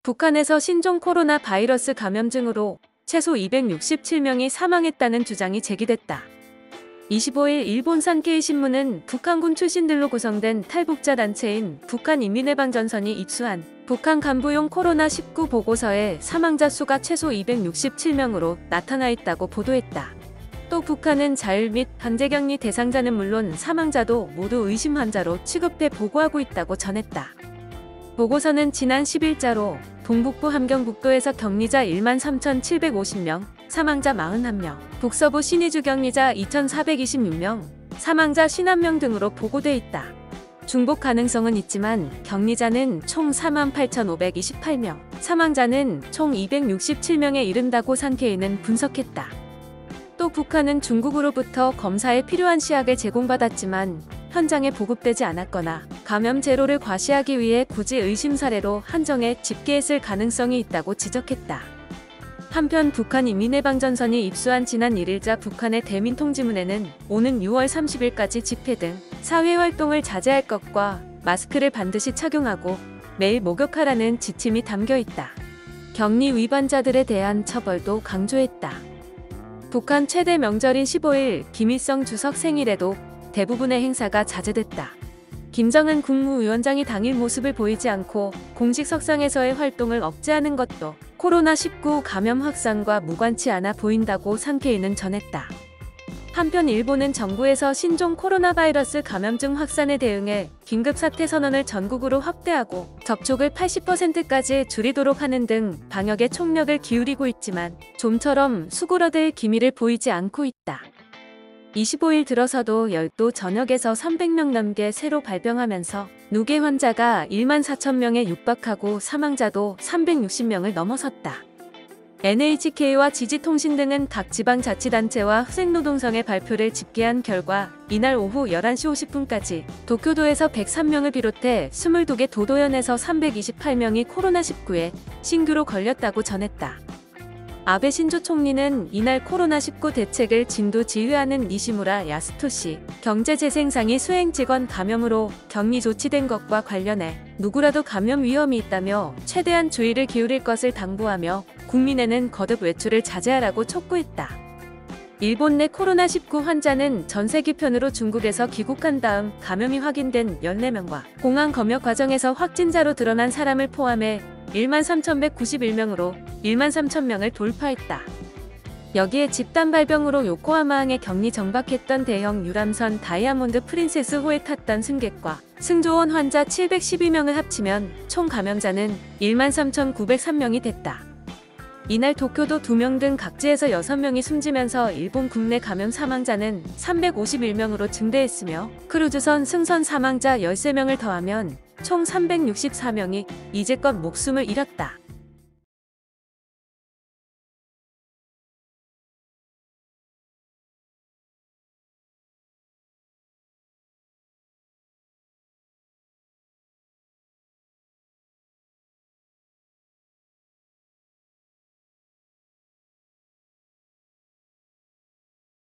북한에서 신종 코로나 바이러스 감염증으로 최소 267명이 사망했다는 주장이 제기됐다. 25일 일본 산케이신문은 북한군 출신들로 구성된 탈북자 단체인 북한인민해방전선이 입수한 북한 간부용 코로나19 보고서에 사망자 수가 최소 267명으로 나타나 있다고 보도했다. 또 북한은 자율 및 강제격리 대상자는 물론 사망자도 모두 의심 환자로 취급해 보고하고 있다고 전했다. 보고서는 지난 10일자로 동북부 함경북도에서 격리자 13,750명, 사망자 41명, 북서부 신의주 격리자 2,426명, 사망자 51명 등으로 보고돼 있다. 중복 가능성은 있지만 격리자는 총 48,528명, 사망자는 총 267명에 이른다고 산케이는 분석했다. 또 북한은 중국으로부터 검사에 필요한 시약을 제공받았지만 현장에 보급되지 않았거나 감염 제로를 과시하기 위해 굳이 의심 사례로 한정해 집계했을 가능성이 있다고 지적했다. 한편 북한인민해방전선이 입수한 지난 1일자 북한의 대민통지문에는 오는 6월 30일까지 집회 등 사회활동을 자제할 것과 마스크를 반드시 착용하고 매일 목욕하라는 지침이 담겨 있다. 격리 위반자들에 대한 처벌도 강조했다. 북한 최대 명절인 15일 김일성 주석 생일에도 대부분의 행사가 자제됐다. 김정은 국무위원장이 당일 모습을 보이지 않고 공식 석상에서의 활동을 억제하는 것도 코로나19 감염 확산과 무관치 않아 보인다고 산케이는 전했다. 한편 일본은 정부에서 신종 코로나 바이러스 감염증 확산에 대응해 긴급사태 선언을 전국으로 확대하고 접촉을 80%까지 줄이도록 하는 등 방역에 총력을 기울이고 있지만 좀처럼 수그러들 기미를 보이지 않고 있다. 25일 들어서도 열도 전역에서 300명 넘게 새로 발병하면서 누계 환자가 14,000명에 육박하고 사망자도 360명을 넘어섰다. NHK와 지지통신 등은 각 지방자치단체와 후생노동성의 발표를 집계한 결과 이날 오후 11시 50분까지 도쿄도에서 103명을 비롯해 22개 도도현에서 328명이 코로나19에 신규로 걸렸다고 전했다. 아베 신조 총리는 이날 코로나19 대책을 진도 지휘하는 니시무라 야스토시 경제재생상이 수행 직원 감염으로 격리 조치된 것과 관련해 누구라도 감염 위험이 있다며 최대한 주의를 기울일 것을 당부하며 국민에는 거듭 외출을 자제하라고 촉구했다. 일본 내 코로나19 환자는 전세기편으로 중국에서 귀국한 다음 감염이 확인된 14명과 공항 검역 과정에서 확진자로 드러난 사람을 포함해 13,191명으로 13,000명을 돌파했다. 여기에 집단 발병으로 요코하마항에 격리 정박했던 대형 유람선 다이아몬드 프린세스호에 탔던 승객과 승조원 환자 712명을 합치면 총 감염자는 13,903명이 됐다. 이날 도쿄도 2명 등 각지에서 6명이 숨지면서 일본 국내 감염 사망자는 351명으로 증대했으며 크루즈선 승선 사망자 13명을 더하면 총 364명이 이제껏 목숨을 잃었다.